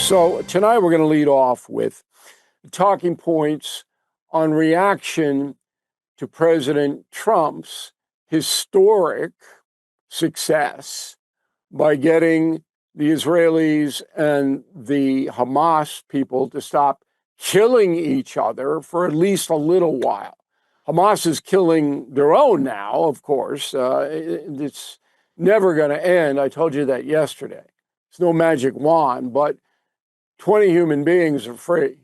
So tonight we're going to lead off with talking points on reaction to President Trump's historic success by getting the Israelis and the Hamas people to stop killing each other for at least a little while. Hamas is killing their own now, of course. It's never going to end. I told you that yesterday. It's no magic wand, but 20 human beings are free.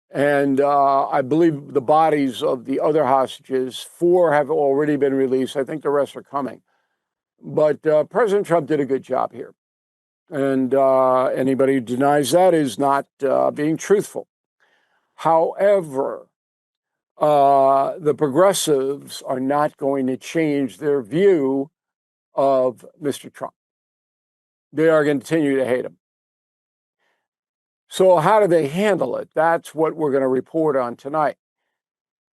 And I believe the bodies of the other hostages, 4 have already been released. I think the rest are coming. But President Trump did a good job here. And anybody who denies that is not being truthful. However, the progressives are not going to change their view of Mr. Trump. They are going to continue to hate him. So how do they handle it? That's what we're going to report on tonight.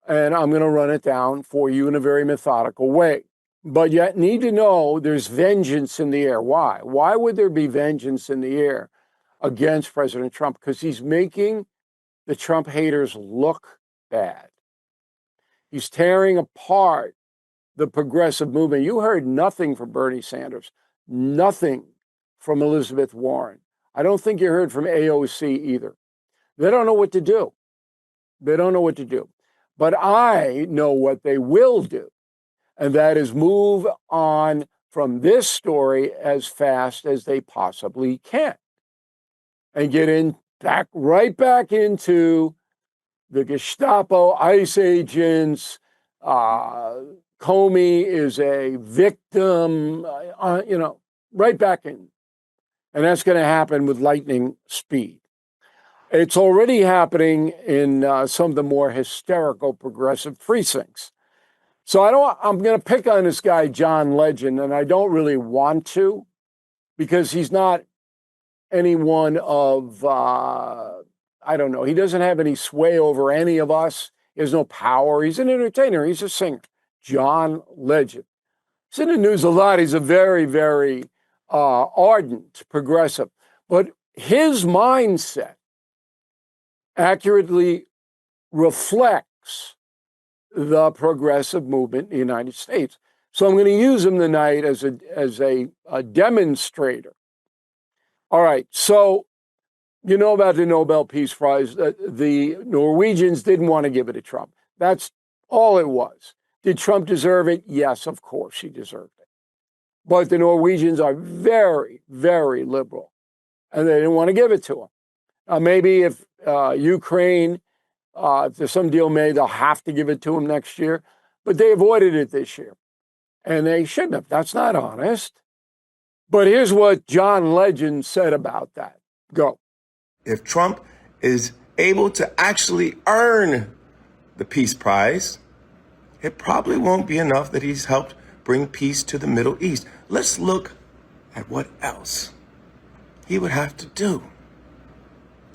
And I'm going to run it down for you in a very methodical way. But yet need to know there's vengeance in the air. Why? Why would there be vengeance in the air against President Trump? Because he's making the Trump haters look bad. He's tearing apart the progressive movement. You heard nothing from Bernie Sanders, nothing from Elizabeth Warren. I don't think you heard from AOC either. They don't know what to do. They don't know what to do. But I know what they will do, and that is move on from this story as fast as they possibly can and get right back into the Gestapo, ICE agents. Comey is a victim, right back in. And that's going to happen with lightning speed. It's already happening in some of the more hysterical progressive precincts. So I'm going to pick on this guy, John Legend, and I don't really want to, because he's not anyone of, I don't know, he doesn't have any sway over any of us. He has no power. He's an entertainer. He's a singer. John Legend. He's in the news a lot. He's a very, very ardent progressive. But his mindset accurately reflects the progressive movement in the United States. So I'm going to use him tonight as a demonstrator. All right, so you know about the Nobel Peace Prize. The Norwegians didn't want to give it to Trump. That's all it was. Did Trump deserve it? Yes, of course he deserved it. But the Norwegians are very, very liberal, and they didn't want to give it to him. Maybe if Ukraine, if there's some deal made, they'll have to give it to him next year. But they avoided it this year, and they shouldn't have. That's not honest. But here's what John Legend said about that. Go. If Trump is able to actually earn the Peace Prize, it probably won't be enough that he's helped bring peace to the Middle East. Let's look at what else he would have to do.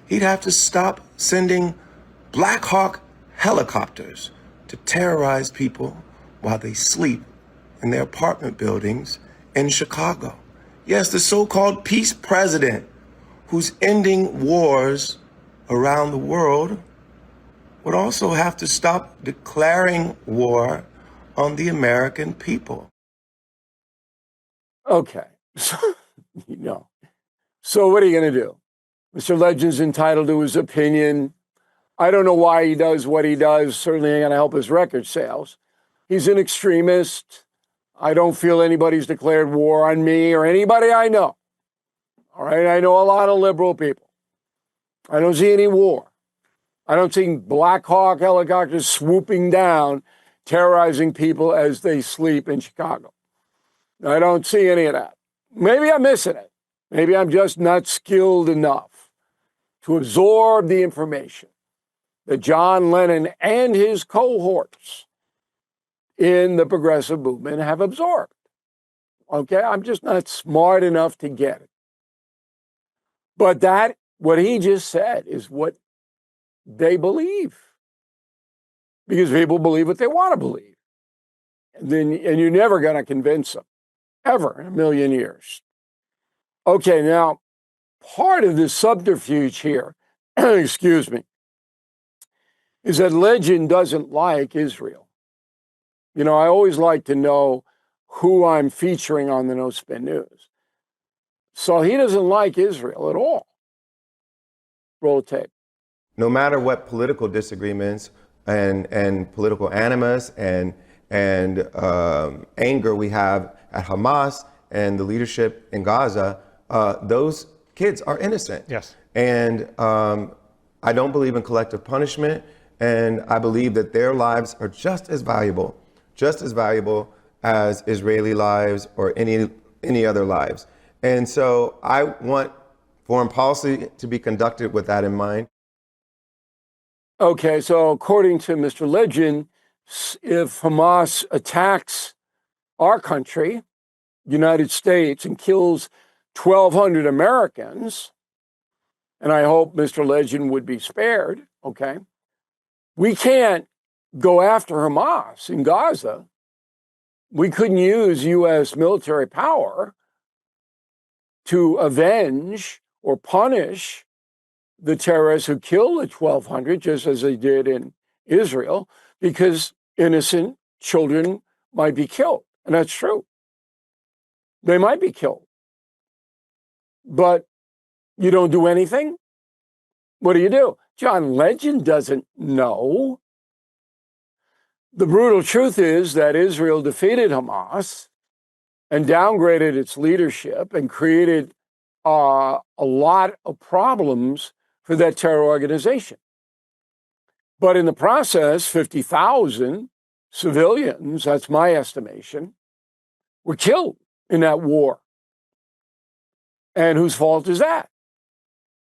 He'd have to stop sending Black Hawk helicopters to terrorize people while they sleep in their apartment buildings in Chicago. Yes, the so-called peace president who's ending wars around the world would also have to stop declaring war on the American people. Okay, so what are you going to do? Mr. Legend's entitled to his opinion. I don't know why he does what he does. Certainly ain't going to help his record sales. He's an extremist. I don't feel anybody's declared war on me or anybody I know. All right, I know a lot of liberal people. I don't see any war. I don't see Black Hawk helicopters swooping down, terrorizing people as they sleep in Chicago. I don't see any of that. Maybe I'm missing it. Maybe I'm just not skilled enough to absorb the information that John Lennon and his cohorts in the progressive movement have absorbed. Okay, I'm just not smart enough to get it. But what he just said is what they believe. Because people believe what they want to believe. And you're never going to convince them. Ever in a million years. Okay, now, part of this subterfuge here, excuse me, is that Legend doesn't like Israel. You know, I always like to know who I'm featuring on the No Spin News. So he doesn't like Israel at all. Roll tape. No matter what political disagreements and political animus and anger we have at Hamas and the leadership in Gaza, those kids are innocent. Yes. And I don't believe in collective punishment, and I believe that their lives are just as valuable as Israeli lives or any other lives. And so I want foreign policy to be conducted with that in mind. Okay, so according to Mr. Legend, if Hamas attacks our country, United States, and kills 1,200 Americans, and I hope Mr. Legend would be spared, okay, we can't go after Hamas in Gaza. We couldn't use U.S. military power to avenge or punish the terrorists who killed the 1,200, just as they did in Israel, because innocent children might be killed. And that's true. They might be killed. But you don't do anything? What do? John Legend doesn't know. The brutal truth is that Israel defeated Hamas and downgraded its leadership and created a lot of problems for that terror organization. But in the process, 50,000 civilians, that's my estimation, were killed in that war. And whose fault is that?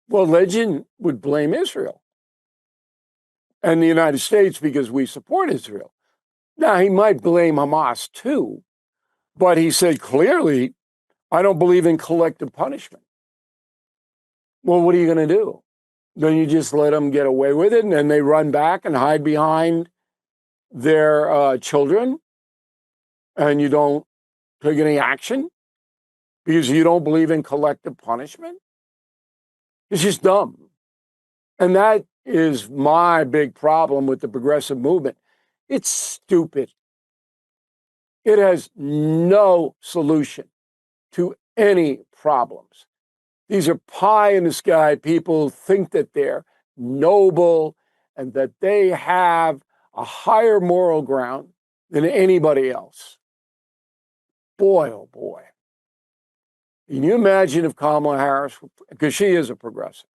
Well, Legend would blame Israel and the United States because we support Israel. Now, he might blame Hamas too, but he said clearly, I don't believe in collective punishment. Well, what are you going to do? Then you just let them get away with it, and then they run back and hide behind their children, and you don't take any action because you don't believe in collective punishment? It's just dumb. And that is my big problem with the progressive movement. It's stupid. It has no solution to any problems. These are pie in the sky people, think that they're noble and that they have a higher moral ground than anybody else. Boy, oh boy. Can you imagine if Kamala Harris, because she is a progressive,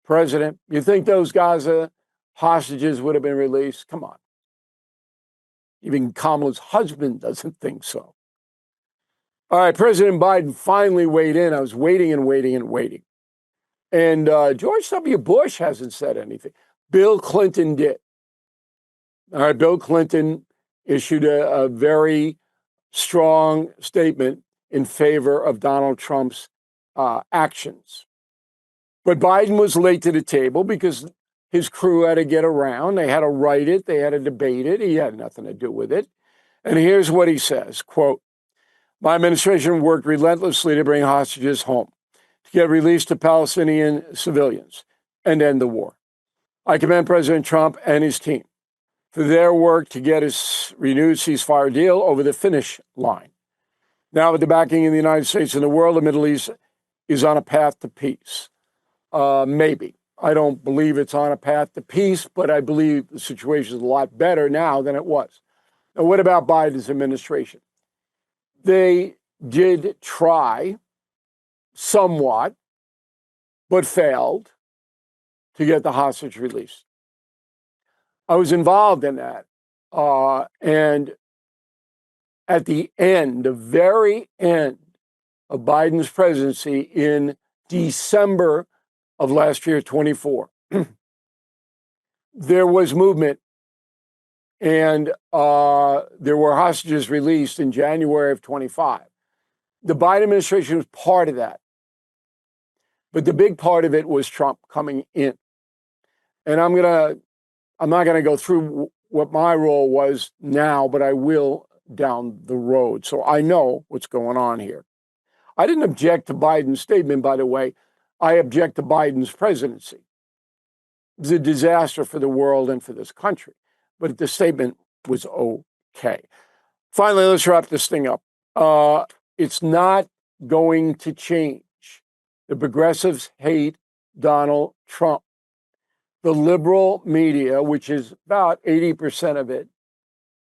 president, you think those Gaza hostages would have been released? Come on. Even Kamala's husband doesn't think so. All right, President Biden finally weighed in. I was waiting and waiting and waiting. And George W. Bush hasn't said anything. Bill Clinton did. All right, Bill Clinton issued a very strong statement in favor of Donald Trump's actions. But Biden was late to the table because his crew had to get around. They had to write it. They had to debate it. He had nothing to do with it. And here's what he says, quote, my administration worked relentlessly to bring hostages home, to get released to Palestinian civilians and end the war. I commend President Trump and his team for their work to get his renewed ceasefire deal over the finish line. Now, with the backing of the United States and the world, the Middle East is on a path to peace. Maybe. I don't believe it's on a path to peace, but I believe the situation is a lot better now than it was. Now, what about Biden's administration? They did try somewhat, but failed to get the hostage released. I was involved in that. And at the end, the very end of Biden's presidency in December of last year, 24, there was movement and there were hostages released in January of 25. The Biden administration was part of that. But the big part of it was Trump coming in. And I'm not going to go through what my role was now, but I will down the road. So I know what's going on here. I didn't object to Biden's statement, by the way. I object to Biden's presidency. It was a disaster for the world and for this country. But the statement was okay. Finally, let's wrap this thing up. It's not going to change. The progressives hate Donald Trump. The liberal media, which is about 80% of it,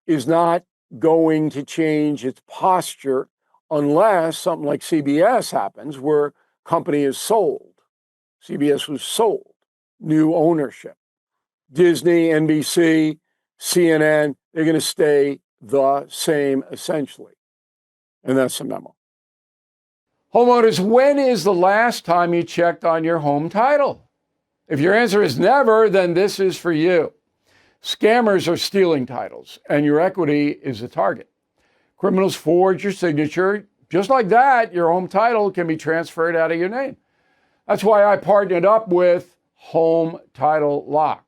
is not going to change its posture unless something like CBS happens, where company is sold. CBS was sold, new ownership. Disney, NBC, CNN, they're going to stay the same essentially. And that's the memo. Homeowners, when is the last time you checked on your home title? If your answer is never, then this is for you. Scammers are stealing titles, and your equity is a target. Criminals forge your signature. Just like that, your home title can be transferred out of your name. That's why I partnered up with Home Title Lock,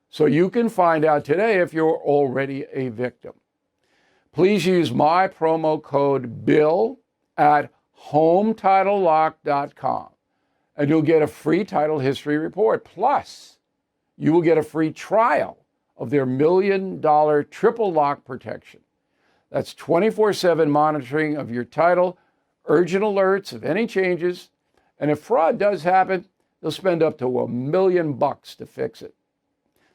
so you can find out today if you're already a victim. Please use my promo code BILL at HometitleLock.com, and you'll get a free title history report. Plus, you will get a free trial of their $1 million triple lock protection. That's 24/7 monitoring of your title, urgent alerts of any changes, and if fraud does happen, they'll spend up to $1 million to fix it.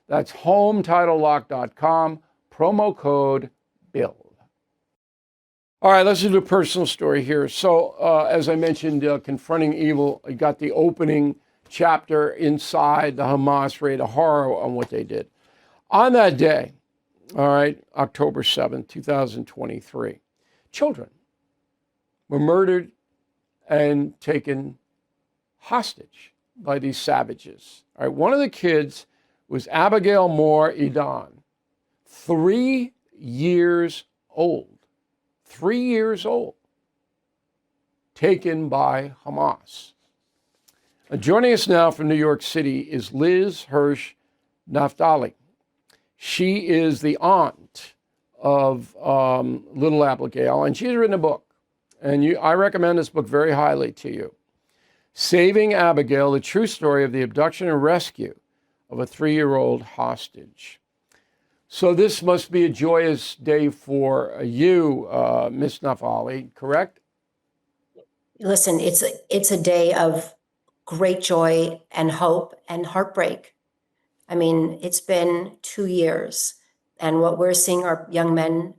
That's HometitleLock.com, promo code BILL. All right, let's do a personal story here. So, as I mentioned, Confronting Evil, I got the opening chapter inside the Hamas raid, a horror on what they did. On that day, all right, October 7th, 2023, children were murdered and taken hostage by these savages. All right, one of the kids was Abigail Moore Edan, 3 years old. 3 years old, taken by Hamas. Joining us now from New York City is Liz Hirsch Naftali. She is the aunt of little Abigail, and she's written a book. And I recommend this book very highly to you. Saving Abigail, the true story of the abduction and rescue of a 3-year-old hostage. So this must be a joyous day for you, Ms. Naftali, correct? Listen, it's a day of great joy and hope and heartbreak. I mean, it's been 2 years, and what we're seeing are young men,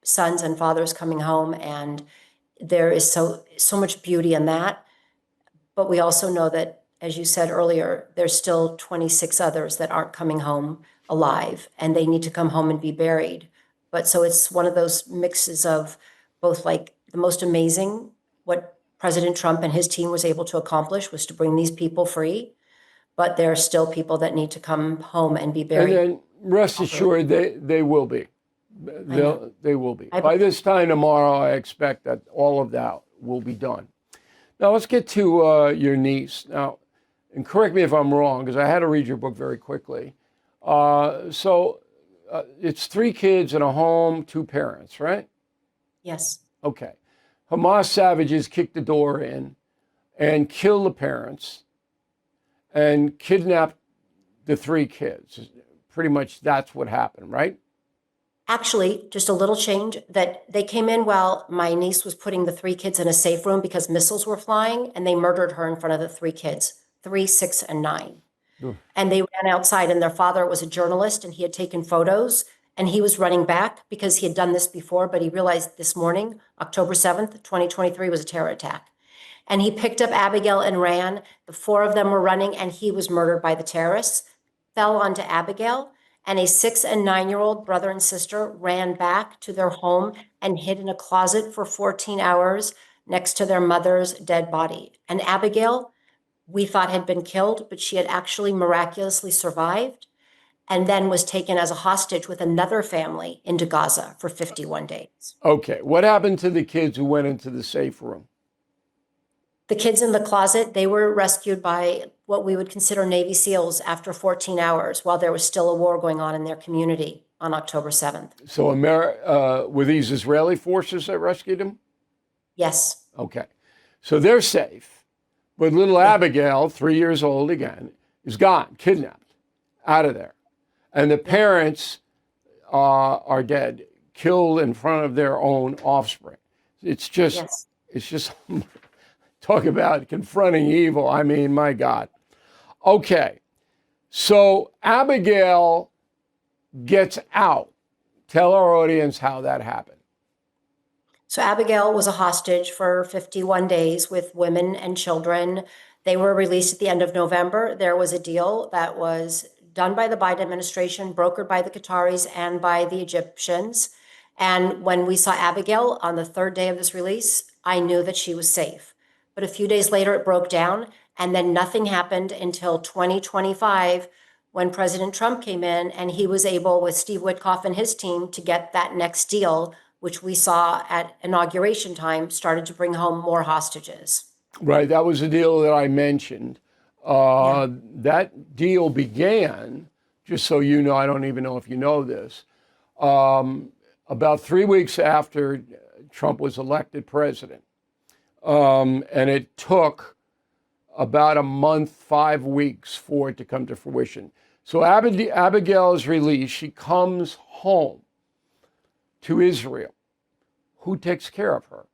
sons and fathers coming home, and there is so much beauty in that. But we also know that, as you said earlier, there's still 26 others that aren't coming home alive, and they need to come home and be buried. But so it's one of those mixes of both, like, the most amazing, what President Trump and his team was able to accomplish was to bring these people free, but there are still people that need to come home and be buried. And then rest assured, they will be. They will be. By this time tomorrow, I expect that all of that will be done. Now let's get to your niece. Now, and correct me if I'm wrong, because I had to read your book very quickly. So it's 3 kids in a home, 2 parents, right? Yes. Okay. Hamas savages kicked the door in and killed the parents and kidnapped the 3 kids. Pretty much that's what happened, right? Actually, just a little change, that they came in while my niece was putting the 3 kids in a safe room because missiles were flying, and they murdered her in front of the 3 kids, 3, 6, and 9. And they ran outside, and their father was a journalist, and he had taken photos, and he was running back because he had done this before, but he realized this morning, October 7th, 2023, was a terror attack. And he picked up Abigail and ran. The 4 of them were running, and he was murdered by the terrorists, fell onto Abigail, and a 6 and 9-year-old brother and sister ran back to their home and hid in a closet for 14 hours next to their mother's dead body. And Abigail, we thought had been killed, but she had actually miraculously survived, and then was taken as a hostage with another family into Gaza for 51 days. Okay. What happened to the kids who went into the safe room? The kids in the closet, they were rescued by what we would consider Navy SEALs after 14 hours while there was still a war going on in their community on October 7th. So were these Israeli forces that rescued them? Yes. Okay. So they're safe. But little Yeah. Abigail, 3 years old again, is gone, kidnapped, out of there. And the Yeah. parents are dead, killed in front of their own offspring. It's just, Yes. it's just, talk about confronting evil. I mean, my God. Okay, so Abigail gets out. Tell our audience how that happened. So Abigail was a hostage for 51 days with women and children. They were released at the end of November. There was a deal that was done by the Biden administration, brokered by the Qataris and by the Egyptians. And when we saw Abigail on the third day of this release, I knew that she was safe. But a few days later, it broke down, and then nothing happened until 2025 when President Trump came in and he was able, with Steve Witkoff and his team, to get that next deal, which we saw at inauguration time, started to bring home more hostages. Right, that was the deal that I mentioned. Yeah. That deal began, just so you know, I don't even know if you know this, about 3 weeks after Trump was elected president. And it took about a month, 5 weeks for it to come to fruition. So Abigail is released. She comes home to Israel. Who takes care of her?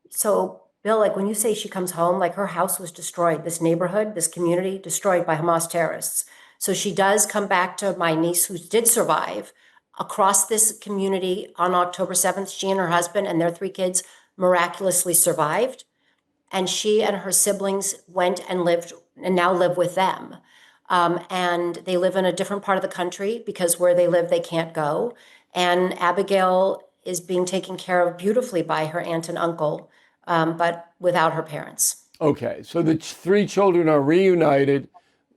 So, Bill, like when you say she comes home, like her house was destroyed, this neighborhood, this community destroyed by Hamas terrorists. So she does come back to my niece who did survive across this community on October 7th. She and her husband and their 3 kids miraculously survived. And she and her siblings went and lived and now live with them. And they live in a different part of the country because where they live, they can't go. And Abigail is being taken care of beautifully by her aunt and uncle, but without her parents. Okay, so the three children are reunited.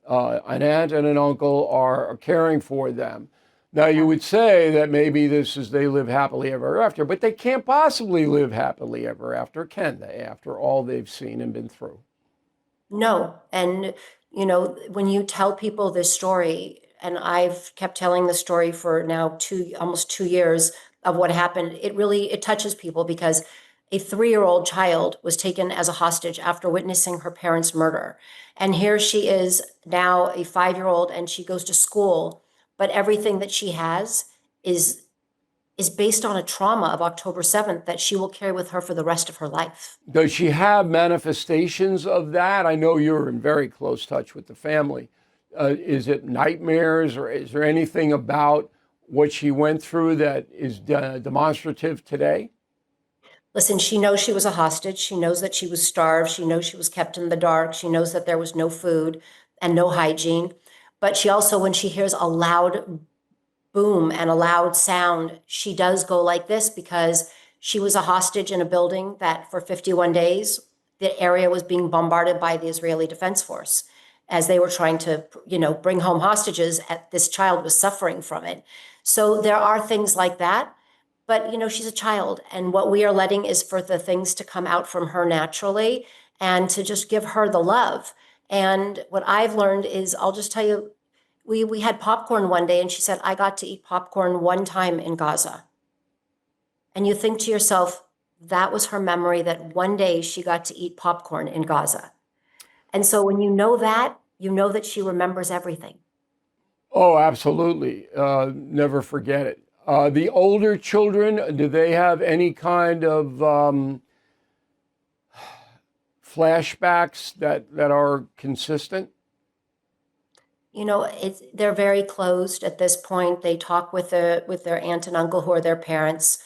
An aunt and an uncle are caring for them. Now, you would say that maybe this is they live happily ever after, but they can't possibly live happily ever after, can they, after all they've seen and been through? No. And, when you tell people this story, and I've kept telling the story for now almost 2 years of what happened, it touches people because a 3-year-old child was taken as a hostage after witnessing her parents' murder. And here she is now a 5-year-old and she goes to school, but everything that she has is is based on a trauma of October 7th that she will carry with her for the rest of her life. Does she have manifestations of that? I know you're in very close touch with the family. Is it nightmares, or is there anything about what she went through that is demonstrative today? Listen, she knows she was a hostage. She knows that she was starved. She knows she was kept in the dark. She knows that there was no food and no hygiene. But she also, when she hears a loud boom and a loud sound, she does go like this because she was a hostage in a building that for 51 days, the area was being bombarded by the Israeli Defense Force as they were trying to, bring home hostages. This child was suffering from it. So there are things like that. But, she's a child. And what we are letting is for the things to come out from her naturally and to just give her the love. And what I've learned is, I'll just tell you, we had popcorn one day and she said, I got to eat popcorn one time in Gaza. And you think to yourself, that was her memory, that one day she got to eat popcorn in Gaza. And so when you know that she remembers everything. Oh, absolutely. Never forget it. The older children, do they have any kind of flashbacks that are consistent? They're very closed at this point. They talk with their aunt and uncle who are their parents,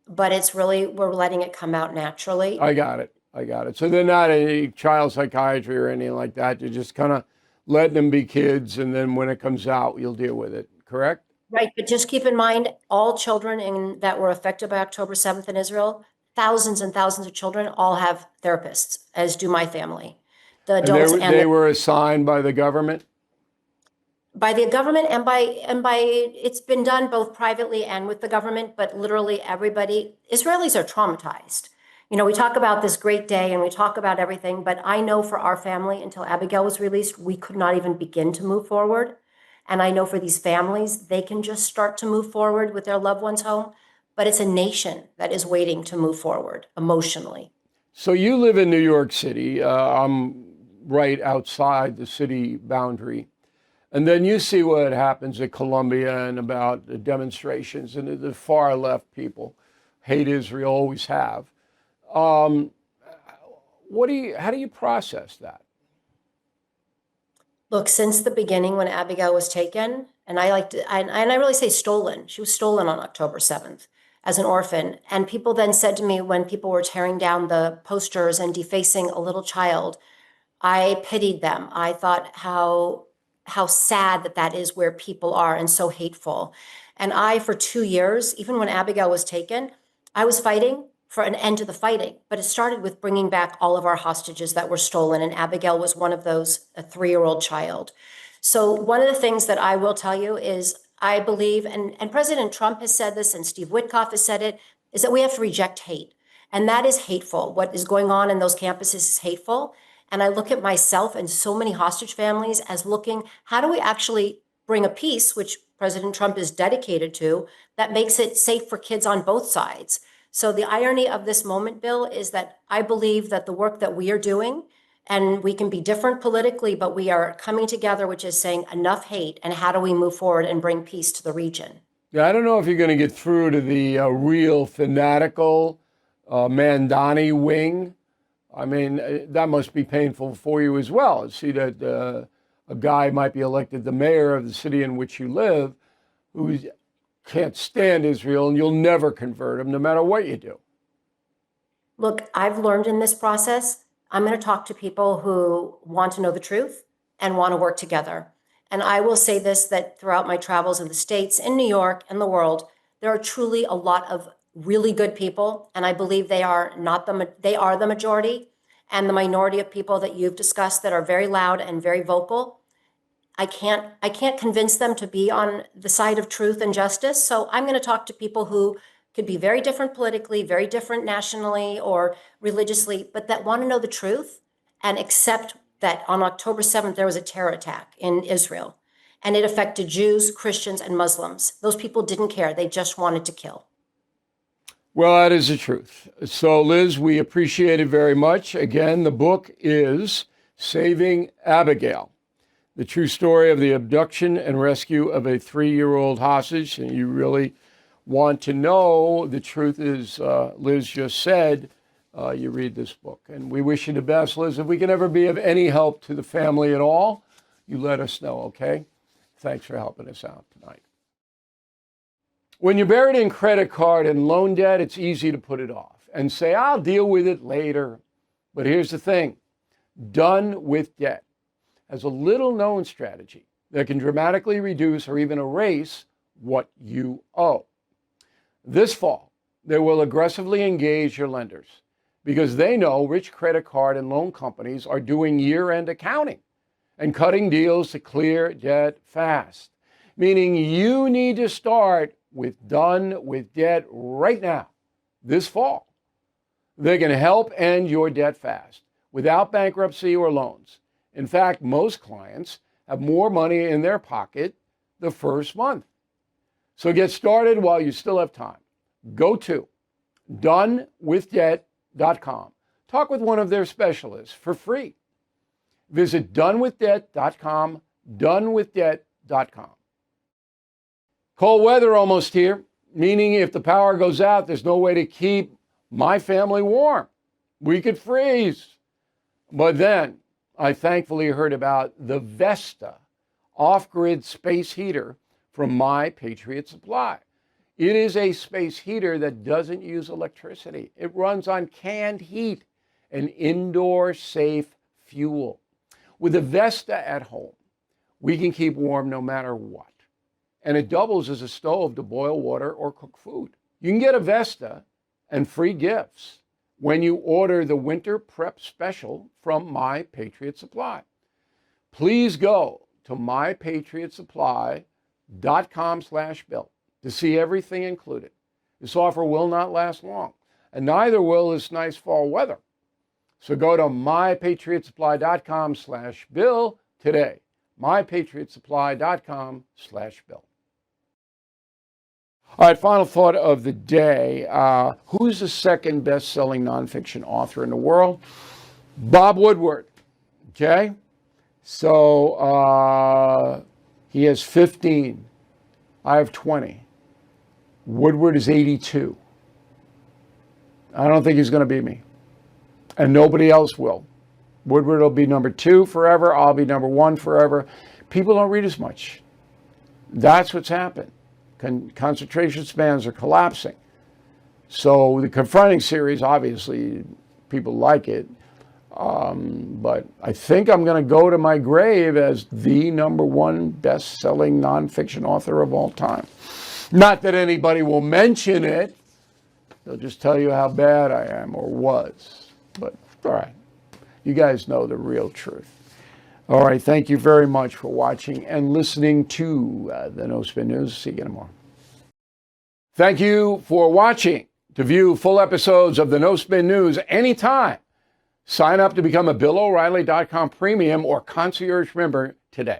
but it's really, we're letting it come out naturally. I got it. I got it. So they're not any child psychiatry or anything like that. You're just kind of letting them be kids, and then when it comes out, you'll deal with it. Correct? Right, but just keep in mind, all children that were affected by October 7th in Israel, thousands and thousands of children all have therapists, as do my family. The And they adults were and they were assigned by the government. by the government and by it's been done both privately and with the government, but literally everybody, Israelis are traumatized. We talk about this great day and we talk about everything, but I know for our family, until Abigail was released, we could not even begin to move forward. And I know for these families, they can just start to move forward with their loved ones home, but it's a nation that is waiting to move forward emotionally. So you live in New York City. I'm right outside the city boundary. And then you see what happens at Columbia and about the demonstrations, and the far left people hate Israel, always have. Um, how do you process that? Look, since the beginning when Abigail was taken, and I really say stolen. She was stolen on October 7th as an orphan. And people then said to me when people were tearing down the posters and defacing a little child, I pitied them. I thought how sad that is where people are and so hateful. And I, for 2 years, even when Abigail was taken, I was fighting for an end to the fighting. But it started with bringing back all of our hostages that were stolen. And Abigail was one of those, a 3-year-old child. So one of the things that I will tell you is I believe, and President Trump has said this and Steve Witkoff has said it, is that we have to reject hate. And that is hateful. What is going on in those campuses is hateful. And I look at myself and so many hostage families as looking, how do we actually bring a peace, which President Trump is dedicated to, that makes it safe for kids on both sides? So the irony of this moment, Bill, is that I believe that the work that we are doing, and we can be different politically, but we are coming together, which is saying enough hate, and how do we move forward and bring peace to the region? Yeah, I don't know if you're going to get through to the real fanatical Mandani wing. I mean, that must be painful for you as well. See that a guy might be elected the mayor of the city in which you live who can't stand Israel, and you'll never convert him no matter what you do. Look, I've learned in this process, I'm going to talk to people who want to know the truth and want to work together. And I will say this, that throughout my travels in the States, in New York, and the world, there are truly a lot of really good people. And I believe they are the majority, and the minority of people that you've discussed that are very loud and very vocal. I can't convince them to be on the side of truth and justice. So I'm going to talk to people who could be very different politically, very different nationally or religiously, but that want to know the truth and accept that on October 7th, there was a terror attack in Israel and it affected Jews, Christians, and Muslims. Those people didn't care. They just wanted to kill. Well, that is the truth. So, Liz, we appreciate it very much. Again, the book is Saving Abigail, the true story of the abduction and rescue of a 3-year-old hostage. And you really want to know the truth, as Liz just said, you read this book. And we wish you the best, Liz. If we can ever be of any help to the family at all, you let us know, okay? Thanks for helping us out tonight. When you're buried in credit card and loan debt, it's easy to put it off and say, I'll deal with it later. But here's the thing. Done with Debt has a little known strategy that can dramatically reduce or even erase what you owe. This fall, they will aggressively engage your lenders because they know rich credit card and loan companies are doing year-end accounting and cutting deals to clear debt fast, meaning you need to start with Done with Debt right now, this fall. They can help end your debt fast without bankruptcy or loans. In fact, most clients have more money in their pocket the first month. So get started while you still have time. Go to donewithdebt.com. Talk with one of their specialists for free. Visit donewithdebt.com, donewithdebt.com. Cold weather almost here, meaning if the power goes out, there's no way to keep my family warm. We could freeze. But then I thankfully heard about the Vesta off-grid space heater from My Patriot Supply. It is a space heater that doesn't use electricity. It runs on canned heat, an indoor safe fuel. With a Vesta at home, we can keep warm no matter what. And it doubles as a stove to boil water or cook food. You can get a Vesta and free gifts when you order the Winter Prep Special from My Patriot Supply. Please go to mypatriotsupply.com/bill to see everything included. This offer will not last long, and neither will this nice fall weather. So go to mypatriotsupply.com/bill today. mypatriotsupply.com/bill. All right, final thought of the day. Who's the second best-selling nonfiction author in the world? Bob Woodward. Okay? So he has 15. I have 20. Woodward is 82. I don't think he's going to beat me. And nobody else will. Woodward will be number 2 forever. I'll be number 1 forever. People don't read as much. That's what's happened. Concentration spans are collapsing. So the Confronting series, obviously, people like it. But I think I'm going to go to my grave as the number 1 best-selling nonfiction author of all time. Not that anybody will mention it. They'll just tell you how bad I am or was. But, all right. You guys know the real truth. All right. Thank you very much for watching and listening to the No Spin News. See you again tomorrow. Thank you for watching. To view full episodes of the No Spin News anytime, sign up to become a BillO'Reilly.com premium or concierge member today.